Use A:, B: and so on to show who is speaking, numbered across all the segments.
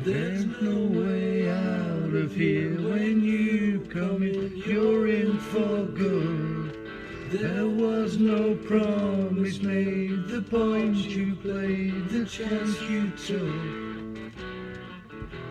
A: There's no way out of here when you come in, you're in for good. There was no promise made, the point you played, the chance you took.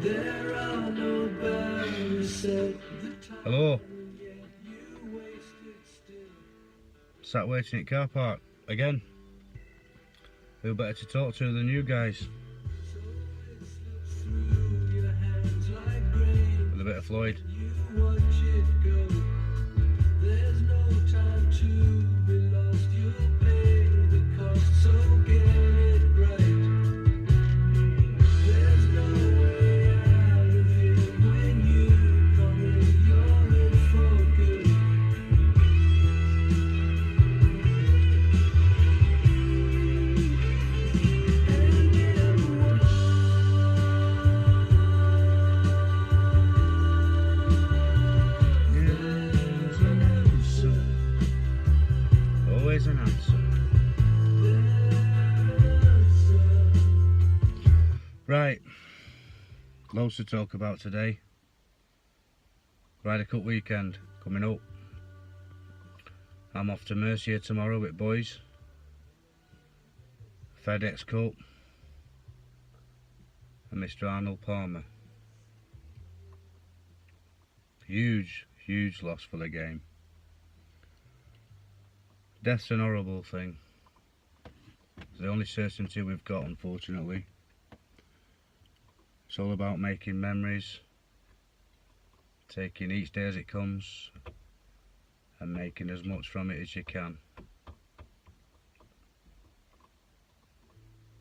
A: There are no barriers set. Hello. Sat waiting at car park again. Who better to talk to than you guys? With a bit of Floyd. There's no time to be lost, you'll pay the cost, so get it right. There's no way out of here when you come in, you're in for good. Always an answer. Right, loads to talk about today. Ryder Cup weekend coming up. I'm off to Mercia tomorrow with boys. FedEx Cup and Mr. Arnold Palmer. Huge loss for the game. Death's an horrible thing. It's the only certainty we've got, unfortunately. It's all about making memories, taking each day as it comes, and making as much from it as you can.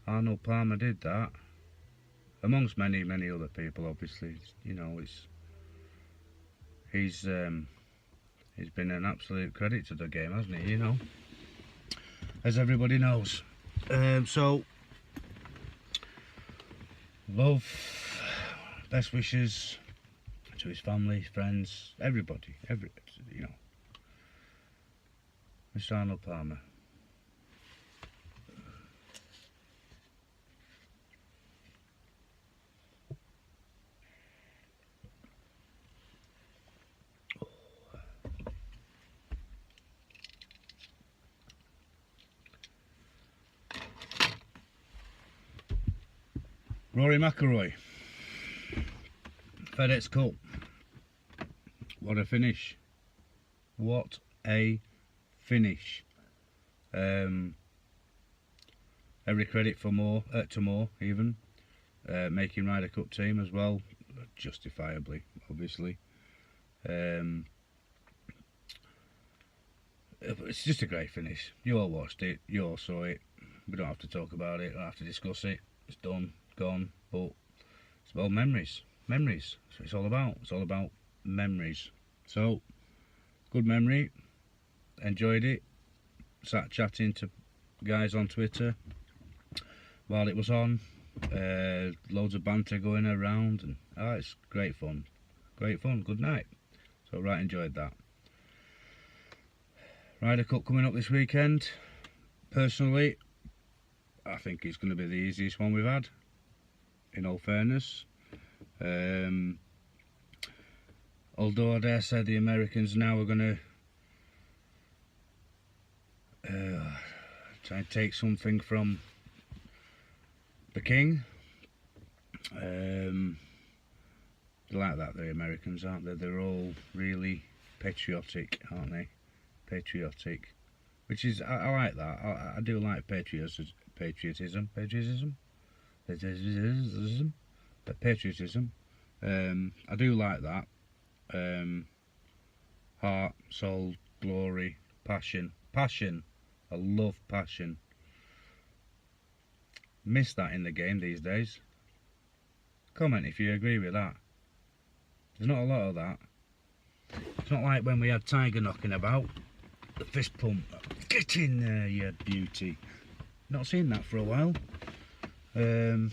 A: Arnold Palmer did that, amongst many other people. Obviously, you know, he's been an absolute credit to the game, hasn't he? You know, as everybody knows. So, love, best wishes to his family, friends, everybody, you know. Mr. Arnold Palmer. Rory McIlroy, FedEx Cup. What a finish! What a finish! Every credit for Moore, to Moore even, making Ryder Cup team as well, justifiably, obviously. It's just a great finish. You all watched it, you all saw it. We don't have to talk about it, we don't have to discuss it. It's done, gone, but it's about memories. Memories. That's what it's all about. It's all about memories. So, good memory. Enjoyed it. Sat chatting to guys on Twitter while it was on. Loads of banter going around, and it's great fun. Great fun. Good night. So, right, enjoyed that. Ryder Cup coming up this weekend. Personally, I think it's going to be the easiest one we've had, in all fairness. Although I dare say the Americans now are going to try and take something from the King. They're like that, the Americans, aren't they? They're all really patriotic, aren't they? Patriotic. Which is, I like that. I do like patriotism. I do like that. Heart, soul, glory, passion. I love passion. Miss that in the game these days. Comment if you agree with that. There's not a lot of that. It's not like when we had Tiger knocking about. The fist pump. Get in there, you beauty. Not seen that for a while. We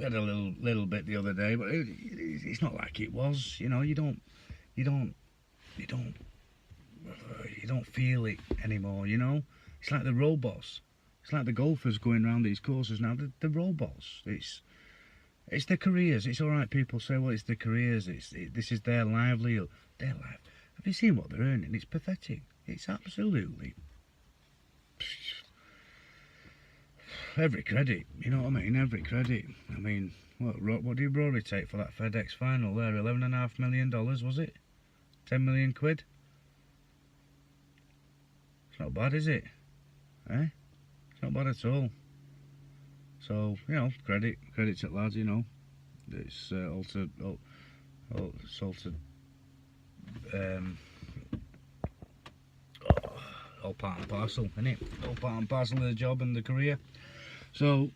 A: had a little bit the other day, but it's not like it was. You know, you don't feel it anymore. You know, it's like the robots. It's like the golfers going around these courses now. The robots. It's the careers. It's all right. People say, well, it's the careers. This is their livelihood. Their life. Have you seen what they're earning? It's pathetic. It's absolutely every credit. You know what I mean? Every credit. I mean, what did Rory take for that FedEx final there? $11.5 million, was it? 10 million quid. It's not bad, is it? Eh? It's not bad at all. So, you know, credits at lads, you know. It's all part and parcel, isn't it? All part and parcel of the job and the career. So,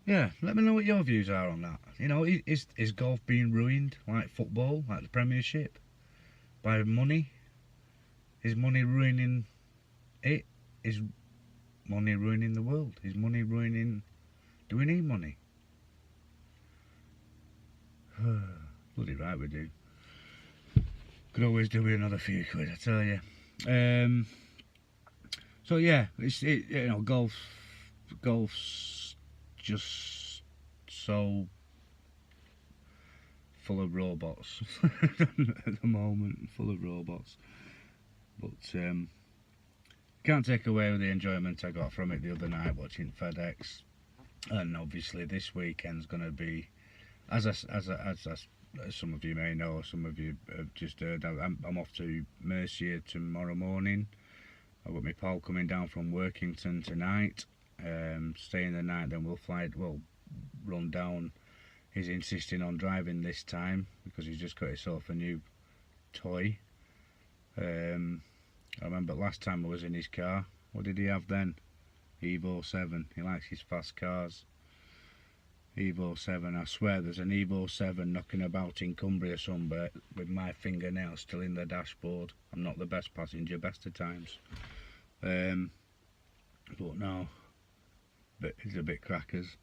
A: yeah, let me know what your views are on that. You know, is golf being ruined like football, like the Premiership, by money? Is money ruining it? Is money ruining the world? Is money ruining... Do we need money? Bloody right we do. Could always do with another few quid, I tell you. So yeah, you know, golf's just so full of robots at the moment, full of robots. But can't take away the enjoyment I got from it the other night watching FedEx, and obviously this weekend's going to be, as some of you may know, some of you have just heard, I'm off to Mercia tomorrow morning. I've got my pal coming down from Workington tonight, staying the night, then we'll run down. He's insisting on driving this time because he's just got himself a new toy. I remember last time I was in his car, what did he have then? Evo 7, he likes his fast cars. Evo 7, I swear there's an Evo 7 knocking about in Cumbria somewhere with my fingernails still in the dashboard. I'm not the best passenger, best of times. But no, he's a bit crackers.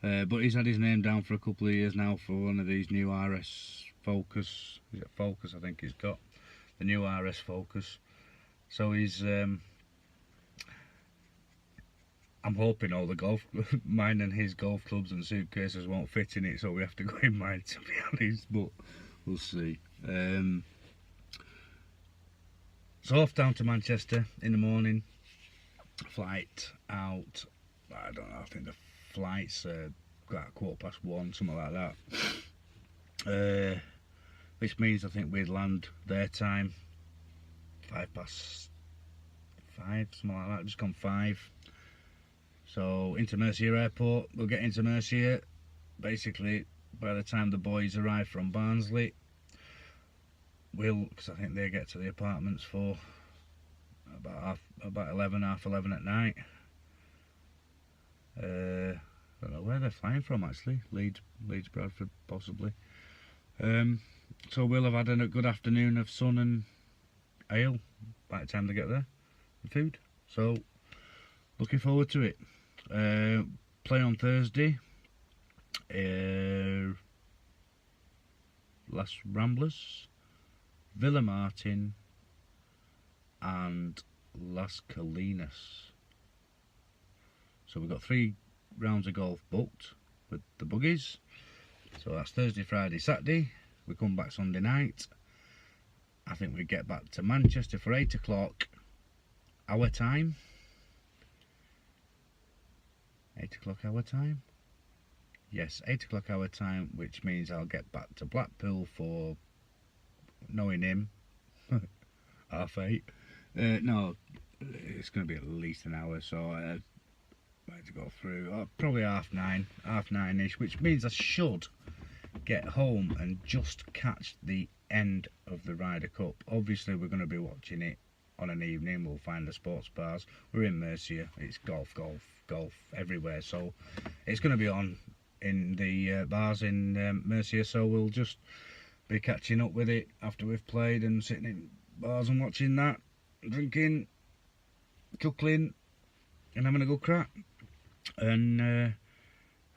A: But he's had his name down for a couple of years now for one of these new RS Focus. Is it Focus? I think he's got the new RS Focus. So he's I'm hoping all the mine and his golf clubs and suitcases won't fit in it, so we have to go in mine, to be honest, but we'll see. So off down to Manchester in the morning, flight out, I don't know, I think the flight's about 1:15, something like that. Which means I think we'd land their time 5:05, something like that, just gone 5. So into Mercia Airport, we'll get into Mercia basically by the time the boys arrive from Barnsley. Because I think they get to the apartments for about 11, half 11 at night. I don't know where they're flying from actually, Leeds, Bradford possibly. So we'll have had a good afternoon of sun and ale by the time they get there, and food. So looking forward to it. Play on Thursday. Las Ramblas, Villamartin and Las Colinas. So we've got 3 rounds of golf booked with the buggies. So that's Thursday, Friday, Saturday. We come back Sunday night. I think we get back to Manchester for 8 o'clock our time. 8 o'clock our time? Yes, 8 o'clock our time, which means I'll get back to Blackpool for, knowing him, 8:30. No, it's going to be at least an hour, so I have to go through, probably 9:30ish, which means I should get home and just catch the end of the Ryder Cup. Obviously we're going to be watching it on an evening. We'll find the sports bars. We're in Mercia, it's golf everywhere, so it's going to be on in the bars in Mercia, so we'll just be catching up with it after we've played and sitting in bars and watching that, drinking, cuckling and having a good crack and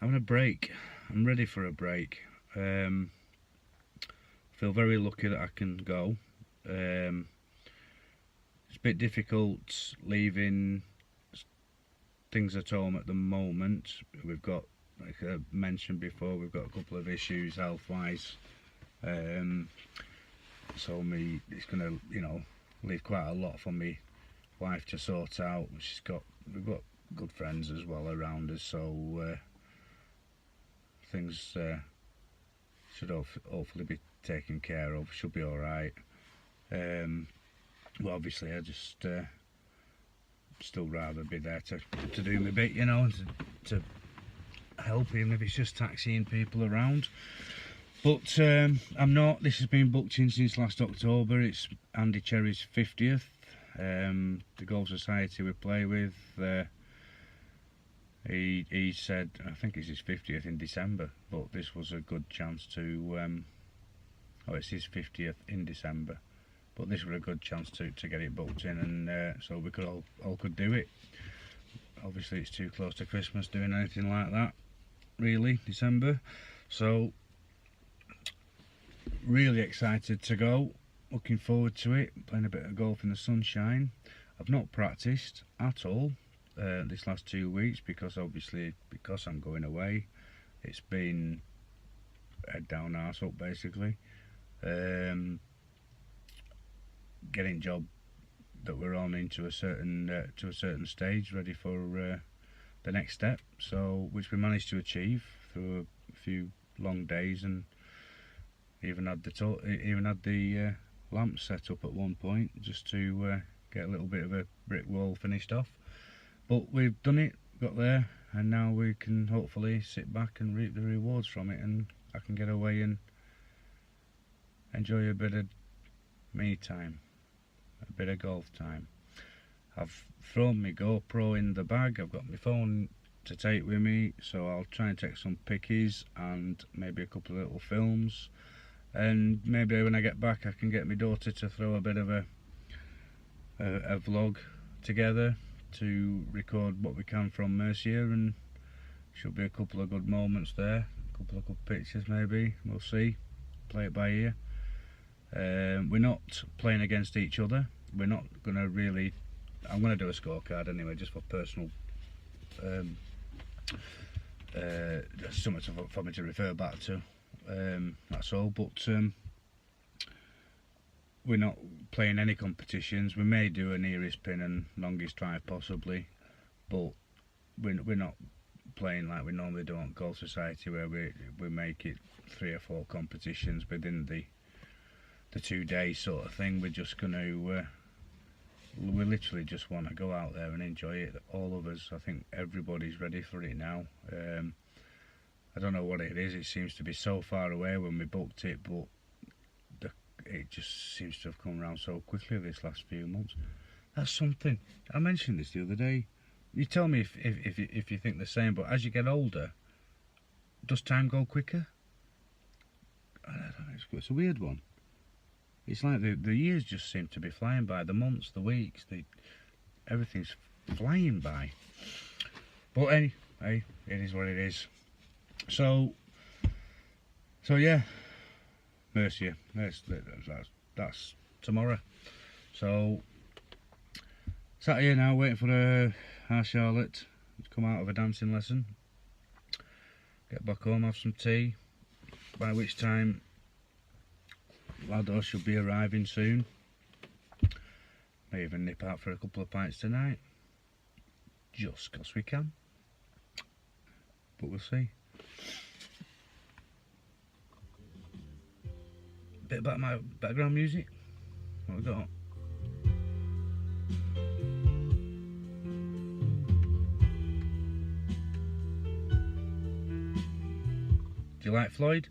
A: having a break. I'm ready for a break. Feel very lucky that I can go. It's a bit difficult leaving things at home at the moment. We've got, like I mentioned before, we've got a couple of issues health-wise. So it's going to, leave quite a lot for me wife to sort out. We've got good friends as well around us, so things should hopefully be taken care of. Should be all right. Well, obviously, I just still rather be there to do my bit, and to help, even if it's just taxiing people around. But I'm not. This has been booked in since last October. It's Andy Cherry's 50th. The Golf Society we play with, he said, I think it's his 50th in December, but this was a good chance to, it's his 50th in December, but this was a good chance to get it booked in, and so we could all could do it. Obviously it's too close to Christmas doing anything like that, really, December. So really excited to go, looking forward to it, playing a bit of golf in the sunshine. I've not practiced at all this last 2 weeks because I'm going away. It's been head down, arse up basically. Getting job that we're on into a certain stage, ready for the next step. So which we managed to achieve through a few long days, and even had the lamps set up at one point just to get a little bit of a brick wall finished off. But we've done it, got there, and now we can hopefully sit back and reap the rewards from it, and I can get away and enjoy a bit of me time, a bit of golf time. I've thrown my GoPro in the bag. I've got my phone to take with me, so I'll try and take some pickies and maybe a couple of little films, and maybe when I get back I can get my daughter to throw a bit of a vlog together to record what we can from Mercia, and should be a couple of good moments there, a couple of good pictures maybe, we'll see, play it by ear. We're not playing against each other, we're not going to really, I'm going to do a scorecard anyway, just for personal, just something for me to refer back to, that's all. But we're not playing any competitions. We may do a nearest pin and longest drive possibly, but we're not playing like we normally do on Golf Society, where we make it 3 or 4 competitions within the 2 days sort of thing. We're just going to we literally just want to go out there and enjoy it, all of us. I think everybody's ready for it now. I don't know what it is, it seems to be so far away when we booked it, but it just seems to have come around so quickly this last few months. That's something. I mentioned this the other day. You tell me if you think the same, but as you get older, does time go quicker? I don't know, it's a weird one. It's like the years just seem to be flying by, the months, the weeks, everything's flying by. But hey, it is what it is. So yeah, Mercia, that's tomorrow. So sat here now waiting for our Charlotte to come out of a dancing lesson, get back home, have some tea, by which time Lado should be arriving soon. May even nip out for a couple of pints tonight, just because we can, but we'll see. Bit about my background music. What we got? Do you like Floyd?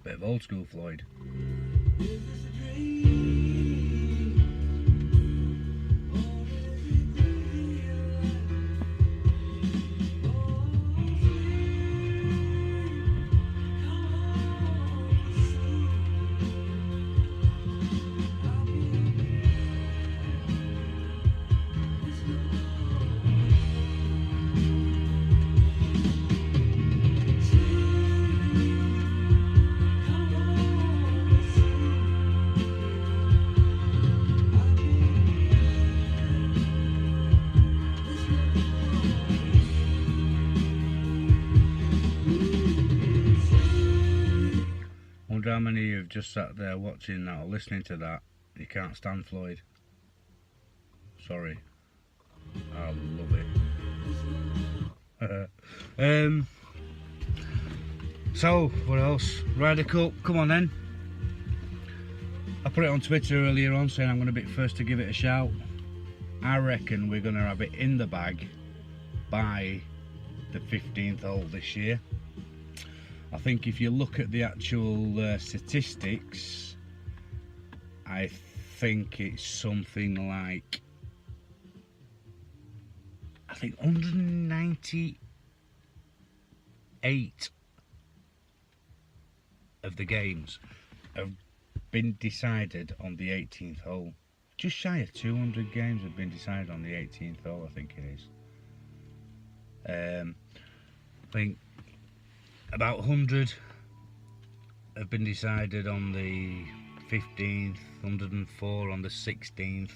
A: Bit of old school Floyd. you've just sat there watching that or listening to that, you can't stand Floyd. Sorry. I love it. So, what else? Ryder Cup, come on then. I put it on Twitter earlier on saying I'm going to be first to give it a shout. I reckon we're going to have it in the bag by the 15th hole this year. I think if you look at the actual statistics, I think it's something like, I think 198 of the games have been decided on the 18th hole. Just shy of 200 games have been decided on the 18th hole, I think it is. I think about 100 have been decided on the 15th, 104 on the 16th,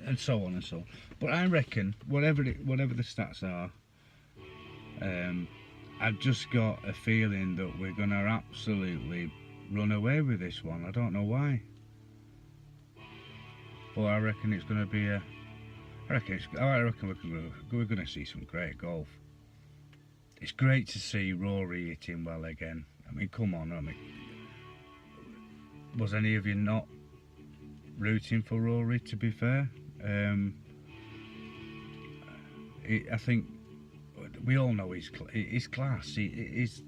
A: and so on and so on. But I reckon, whatever the stats are, I've just got a feeling that we're going to absolutely run away with this one. I don't know why. But I reckon it's going to be a... I reckon we're going to see some great golf. It's great to see Rory hitting well again. I mean, come on, was any of you not rooting for Rory, to be fair? I think we all know his class. He's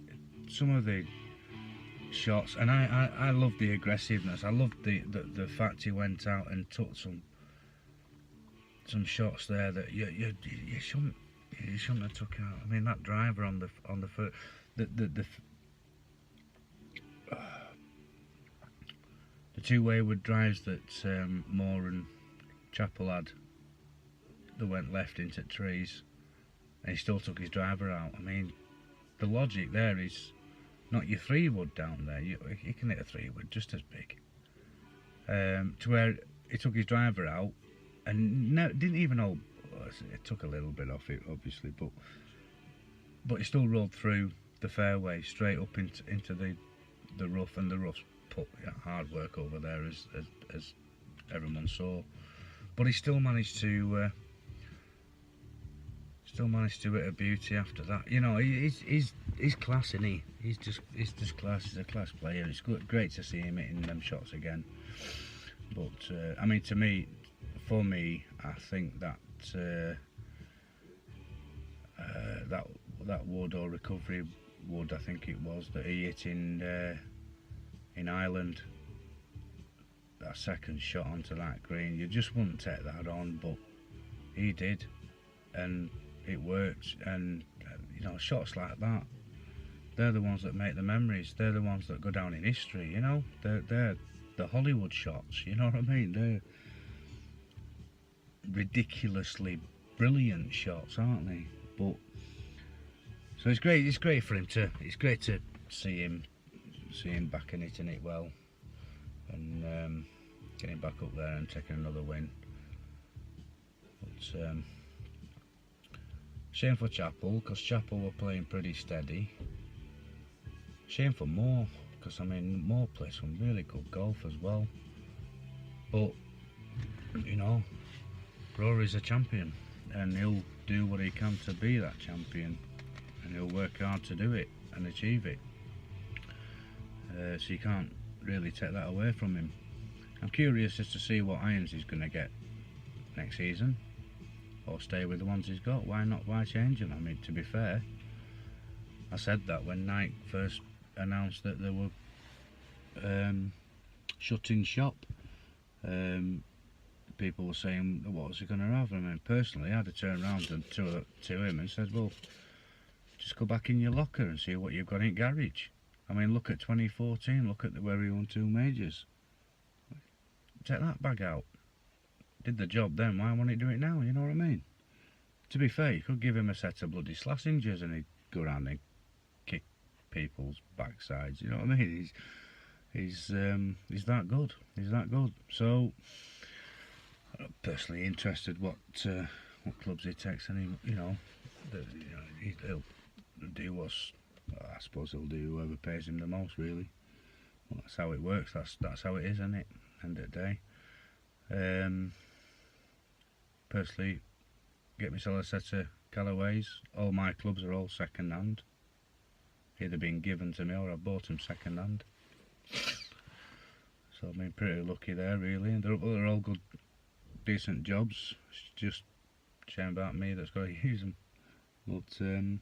A: some of the shots, and I love the aggressiveness. I love the fact he went out and took some shots there that you shouldn't have took out. I mean, that driver on the foot, the two wayward drives that Moore and Chappell had that went left into trees, and he still took his driver out. I mean, the logic there is not your 3-wood down there. You can hit a 3-wood just as big. To where he took his driver out and didn't even hold. It took a little bit off it, obviously, but he still rolled through the fairway straight up into the rough, and the rough's put hard work over there as everyone saw. But he still managed to hit a beauty after that. You know, he's class, isn't he? He's just class. He's a class player. It's great to see him hitting them shots again. But I mean, for me, I think that that wood or recovery wood, I think it was, that he hit in Ireland, that second shot onto that green, you just wouldn't take that on, but he did, and it worked. And you know, shots like that, they're the ones that make the memories. They're the ones that go down in history. You know, they're the Hollywood shots. You know what I mean? They're ridiculously brilliant shots, aren't they? But so it's great. It's great for him to. It's great to see him back and hitting it well, and getting back up there and taking another win. But shame for Chappell, because Chappell were playing pretty steady. Shame for Moore, because I mean, Moore plays some really good golf as well. But you know, Rory's a champion, and he'll do what he can to be that champion, and he'll work hard to do it and achieve it. So you can't really take that away from him. I'm curious as to see what irons he's going to get next season, or stay with the ones he's got. Why not? Why change them? I mean, to be fair, I said that when Nike first announced that they were shutting shop. People were saying, what's he going to have? I mean, personally, I'd have turned around to him and said, well, just go back in your locker and see what you've got in garage. I mean, look at 2014, look at where he won 2 majors. Take that bag out. Did the job then, why won't he do it now? You know what I mean? To be fair, you could give him a set of bloody Slassingers and he'd go around and kick people's backsides. You know what I mean? He's that good. He's that good. So I'm personally interested what clubs he takes, and he'll do what's. I suppose he'll do whoever pays him the most, really. Well, that's how it works. That's how it is, isn't it? End of the day. Personally, get myself a set of Callaways. All my clubs are all second hand. Either been given to me or I bought them second hand. So I've been pretty lucky there, really. They're all good, decent jobs. It's just a shame about me that's got to use them. But I'm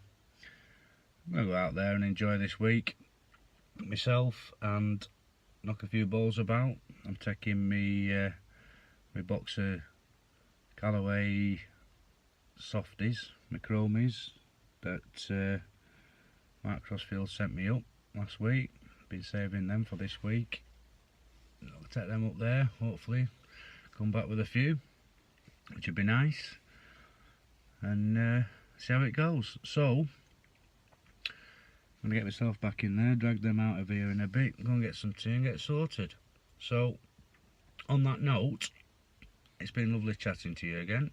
A: going to go out there and enjoy this week myself and knock a few balls about. I'm taking me box of Callaway softies, my chromies, that Mark Crossfield sent me up last week. Been saving them for this week. I'll take them up there, hopefully come back with a few, which would be nice, and see how it goes. So I'm going to get myself back in there, drag them out of here in a bit, go and get some tea and get sorted. So on that note, it's been lovely chatting to you again.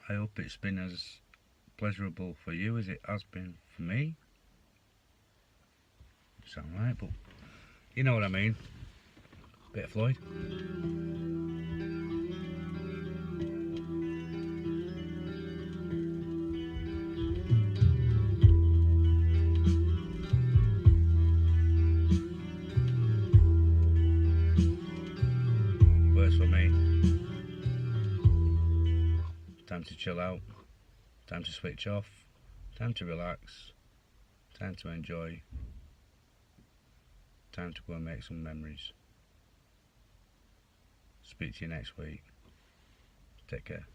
A: I hope it's been as pleasurable for you as it has been for me. Sound right, but you know what I mean. Bit of Floyd. Works for me. Time to chill out. Time to switch off. Time to relax. Time to enjoy. Time to go and make some memories. Speak to you next week. Take care.